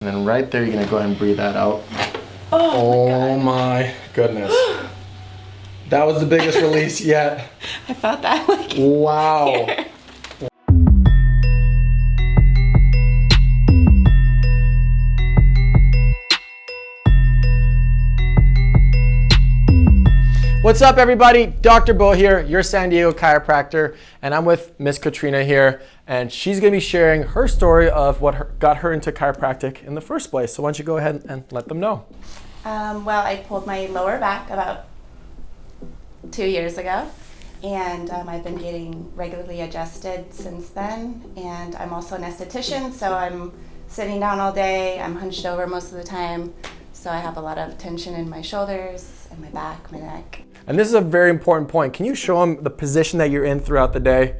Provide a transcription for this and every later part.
And then right there, you're gonna go ahead and breathe that out. Oh my goodness. That was the biggest release yet. I felt that like wow. Here. What's up, everybody? Dr. Bo here, your San Diego chiropractor, and I'm with Miss Katrina here, and she's gonna be sharing her story of what got her into chiropractic in the first place. So why don't you go ahead and let them know? Well, I pulled my lower back about 2 years ago, and I've been getting regularly adjusted since then. And I'm also an esthetician, so I'm sitting down all day. I'm hunched over most of the time, so I have a lot of tension in my shoulders and my back, my neck. And this is a very important point. Can you show them the position that you're in throughout the day?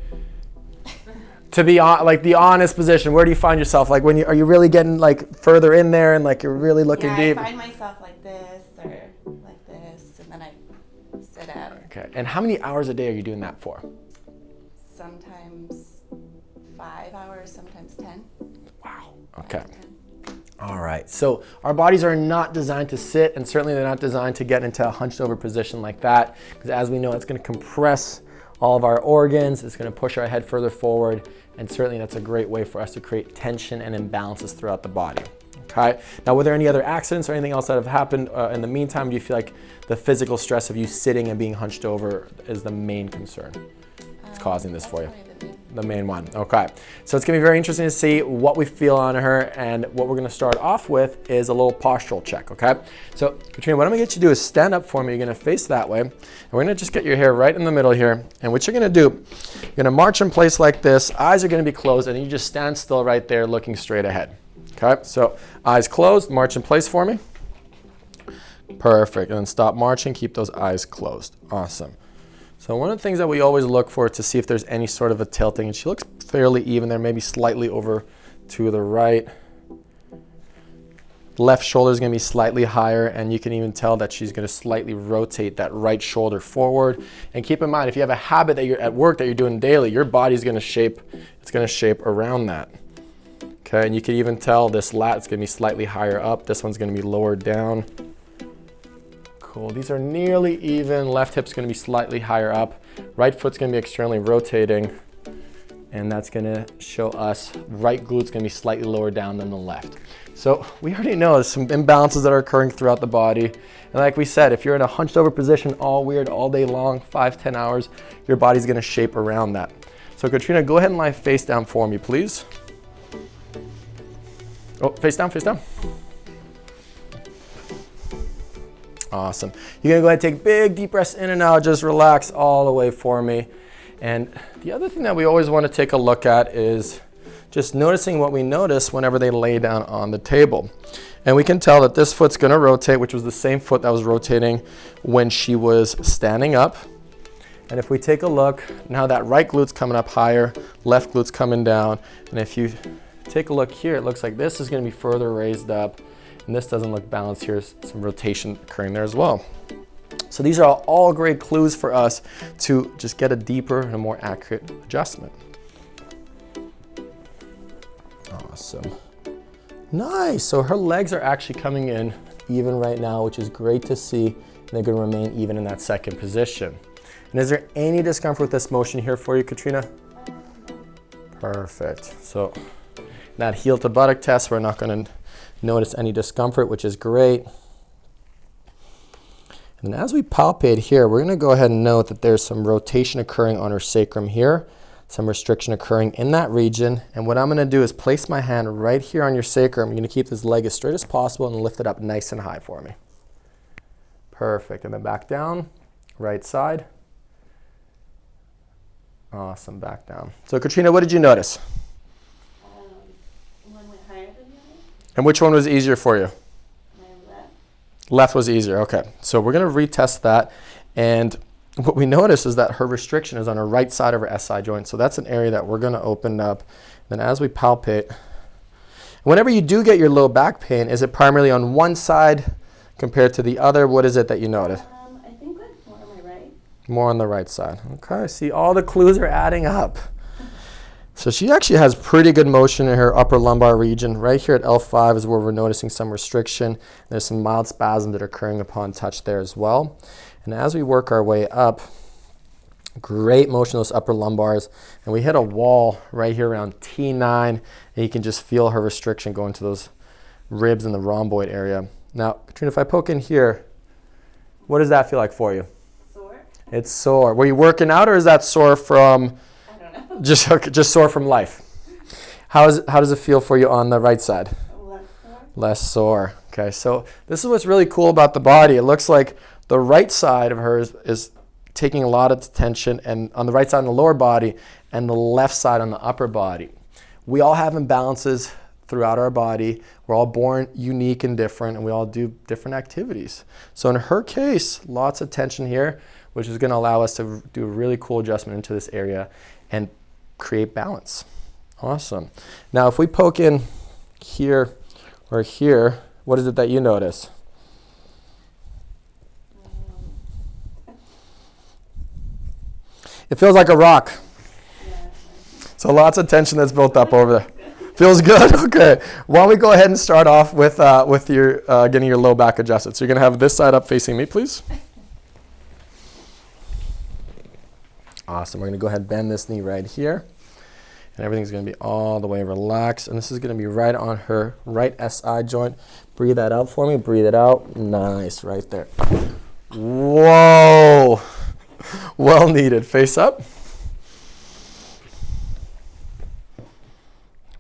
To be on, like the honest position, where do you find yourself? Like are you really getting like further in there and like you're really looking deep? I find myself like this or like this, and then I sit up. Okay, and how many hours a day are you doing that for? Sometimes 5 hours, sometimes 10. Wow, okay. All right, so our bodies are not designed to sit, and certainly they're not designed to get into a hunched over position like that, because as we know, it's gonna compress all of our organs, it's gonna push our head further forward, and certainly that's a great way for us to create tension and imbalances throughout the body. Okay, now were there any other accidents or anything else that have happened in the meantime? Do you feel like the physical stress of you sitting and being hunched over is the main concern that's causing this for you? The main one. Okay, so it's gonna be very interesting to see what we feel on her, and what we're gonna start off with is a little postural check. Okay, so Katrina, what I'm gonna get you to do is stand up for me. You're gonna face that way, and we're gonna just get your hair right in the middle here. And what you're gonna do, you're gonna march in place like this. Eyes are gonna be closed, and you just stand still right there, looking straight ahead. Okay, so eyes closed, march in place for me. Perfect, and then stop marching. Keep those eyes closed. Awesome. So one of the things that we always look for to see if there's any sort of a tilting, and she looks fairly even there, maybe slightly over to the right. Left shoulder is going to be slightly higher, and you can even tell that she's going to slightly rotate that right shoulder forward. And keep in mind, if you have a habit that you're at work that you're doing daily, your body's going to shape, it's going to shape around that. Okay, and you can even tell this lat is going to be slightly higher up. This one's going to be lower down. Cool. These are nearly even. Left hip's going to be slightly higher up. Right foot's going to be externally rotating, and that's going to show us right glute's going to be slightly lower down than the left. So we already know there's some imbalances that are occurring throughout the body. And like we said, if you're in a hunched over position all weird all day long, 5-10 hours, your body's going to shape around that. So Katrina, go ahead and lie face down for me, please. Oh, face down, face down. Awesome. You're gonna go ahead and take big deep breaths in and out, just relax all the way for me. And the other thing that we always want to take a look at is just noticing what we notice whenever they lay down on the table. And we can tell that this foot's gonna rotate, which was the same foot that was rotating when she was standing up. And if we take a look, now that right glute's coming up higher, left glute's coming down. And if you take a look here, it looks like this is gonna be further raised up, and this doesn't look balanced. Here's some rotation occurring there as well. So these are all great clues for us to just get a deeper and a more accurate adjustment. Awesome. Nice. So her legs are actually coming in even right now, which is great to see. And they're going to remain even in that second position. And is there any discomfort with this motion here for you, Katrina? Perfect. So that heel to buttock test, we're not going to notice any discomfort, which is great. And as we palpate here, we're going to go ahead and note that there's some rotation occurring on her sacrum here, some restriction occurring in that region. And what I'm going to do is place my hand right here on your sacrum. You're going to keep this leg as straight as possible and lift it up nice and high for me. Perfect. And then back down, right side. Awesome, back down. So Katrina, what did you notice? And which one was easier for you? My left. Left was easier, okay. So we're gonna retest that. And what we notice is that her restriction is on her right side of her SI joint. So that's an area that we're gonna open up. Then as we palpate, whenever you do get your low back pain, is it primarily on one side compared to the other? What is it that you notice? I think like more on my right. More on the right side. Okay, see all the clues are adding up. So she actually has pretty good motion in her upper lumbar region. Right here at L5 is where we're noticing some restriction. There's some mild spasms that are occurring upon touch there as well. And as we work our way up, great motion in those upper lumbars. And we hit a wall right here around T9. And you can just feel her restriction going to those ribs in the rhomboid area. Now, Katrina, if I poke in here, what does that feel like for you? Sore? It's sore. Were you working out, or is that sore from... Just sore from life. How does it feel for you on the right side? Less sore. Less sore. Okay, so this is what's really cool about the body. It looks like the right side of hers is taking a lot of tension, and on the right side on the lower body, and the left side on the upper body. We all have imbalances throughout our body. We're all born unique and different, and we all do different activities. So in her case, lots of tension here, which is going to allow us to do a really cool adjustment into this area and create balance. Awesome. Now, if we poke in here or here, what is it that you notice? It feels like a rock. So lots of tension that's built up over there. Feels good? Okay. Why don't we go ahead and start off with your getting your low back adjusted. So you're going to have this side up facing me, please. Awesome. We're going to go ahead and bend this knee right here. And everything's going to be all the way relaxed. And this is going to be right on her right SI joint. Breathe that out for me. Breathe it out. Nice. Right there. Whoa. Well needed. Face up.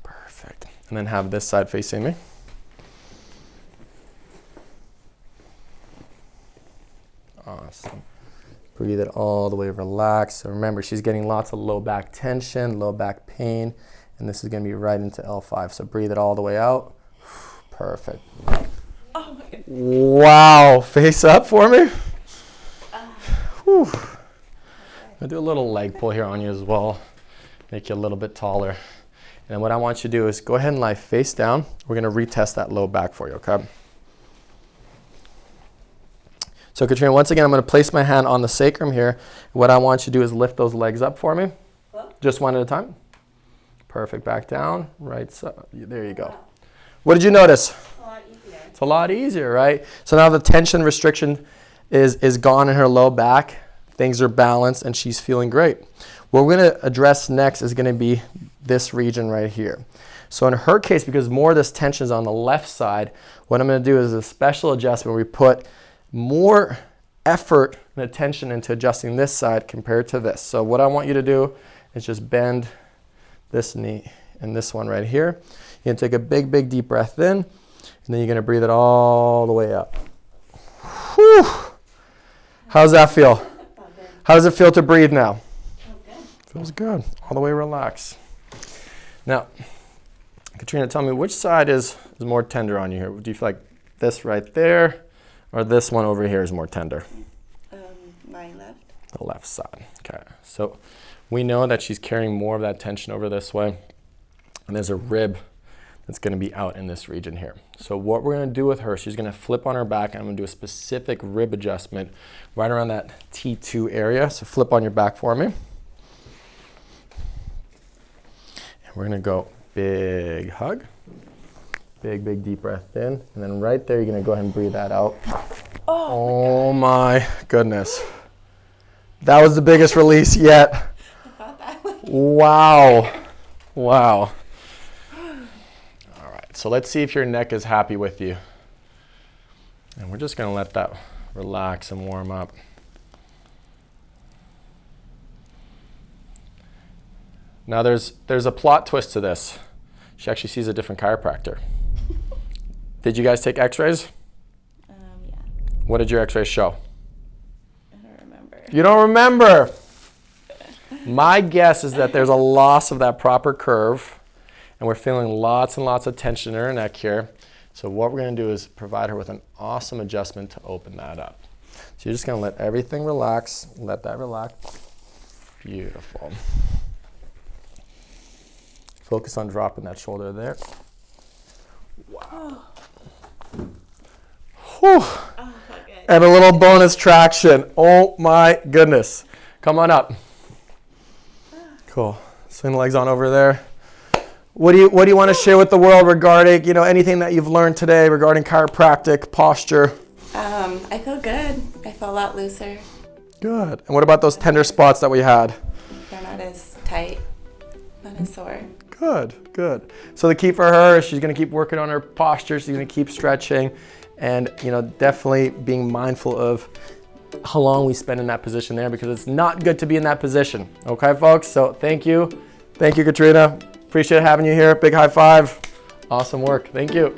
Perfect. And then have this side facing me. Awesome. Breathe it all the way relaxed. So remember, she's getting lots of low back tension, low back pain, and this is going to be right into L5. So breathe it all the way out. Perfect. Oh my God. Wow. Face up for me. Whew. I'll do a little leg pull here on you as well. Make you a little bit taller. And then what I want you to do is go ahead and lie face down. We're going to retest that low back for you, okay? So Katrina, once again, I'm going to place my hand on the sacrum here. What I want you to do is lift those legs up for me. Hello? Just one at a time. Perfect. Back down. Right side. There you go. What did you notice? It's a lot easier. It's a lot easier, right? So now the tension restriction is gone in her low back. Things are balanced, and she's feeling great. What we're going to address next is going to be this region right here. So in her case, because more of this tension is on the left side, what I'm going to do is a special adjustment where we put more effort and attention into adjusting this side compared to this. So what I want you to do is just bend this knee and this one right here. You're going to take a big, big deep breath in, and then you're going to breathe it all the way up. Whew. How does that feel? How does it feel to breathe now? Feels good. All the way relaxed. Now, Katrina, tell me, which side is more tender on you here? Do you feel like this right there, or this one over here is more tender? My left. The left side. Okay. So we know that she's carrying more of that tension over this way. And there's a rib that's going to be out in this region here. So what we're going to do with her, she's going to flip on her back, and I'm going to do a specific rib adjustment right around that T2 area. So flip on your back for me. And we're going to go big hug. Big, big deep breath in. And then right there, you're going to go ahead and breathe that out. Oh my goodness. That was the biggest release yet. Wow. Wow. All right, so let's see if your neck is happy with you. And we're just going to let that relax and warm up. Now there's a plot twist to this. She actually sees a different chiropractor. Did you guys take x-rays? Yeah. What did your x-rays show? I don't remember. You don't remember? My guess is that there's a loss of that proper curve, and we're feeling lots and lots of tension in her neck here. So what we're going to do is provide her with an awesome adjustment to open that up. So you're just going to let everything relax. Let that relax. Beautiful. Focus on dropping that shoulder there. Wow. Whew. Oh, okay. And a little bonus traction. Oh my goodness. Come on up. Cool. Sling the legs on over there. What do you want to share with the world regarding, anything that you've learned today regarding chiropractic, posture? I feel good. I feel a lot looser. Good. And what about those tender spots that we had? They're not as tight, not as sore. Good. So the key for her is she's going to keep working on her posture. She's going to keep stretching and, definitely being mindful of how long we spend in that position there, because it's not good to be in that position. Okay, folks? So thank you. Thank you, Katrina. Appreciate having you here. Big high five. Awesome work. Thank you.